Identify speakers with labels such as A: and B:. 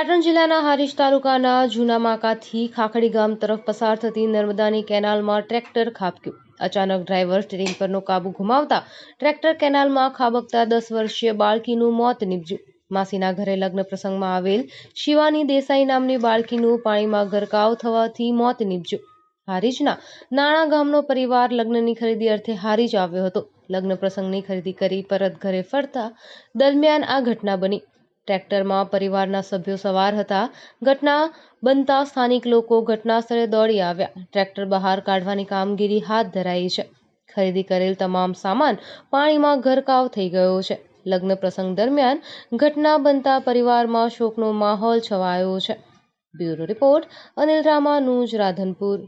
A: પાટણ જિલ્લાના હારીજ તાલુકાના જૂના માકાથી ખાખડી ગામ તરફ પસાર થતી નર્મદાની કેનાલમાં ટ્રેક્ટર ખાબક્યું। અચાનક ડ્રાઈવર સ્ટીયરિંગ પરનો કાબુ ગુમાવતા ટ્રેક્ટર કેનાલમાં ખાબકતા 10 વર્ષીય બાળકીનું મોત નીપજ્યું। માસીના ઘરે લગ્ન પ્રસંગમાં આવેલ શિવાની દેસાઈ નામની બાળકીનું પાણીમાં ગરકાવ થવાથી મોત નીપજ્યું। હારીજના નાણા ગામનો પરિવાર લગ્નની ખરીદી અર્થે હારીજ આવ્યો હતો। લગ્ન પ્રસંગની ખરીદી કરી પરત ઘરે ફરતા દરમિયાન આ ઘટના બની। ટ્રેક્ટરમાં પરિવારના સભ્યો સવાર હતા। ઘટના બનતા સ્થાનિક લોકો ઘટના સ્થળે દોડી આવ્યા। ટ્રેક્ટર બહાર કાઢવાની કામગીરી હાથ ધરાઈ છે। ખરીદી કરેલ તમામ સામાન પાણીમાં ગરકાવ થઈ ગયો છે। લગ્ન પ્રસંગ દરમિયાન ઘટના બનતા પરિવારમાં શોકનો માહોલ છવાયો છે। Bureau report Anil Ramanuj, Radhanpur.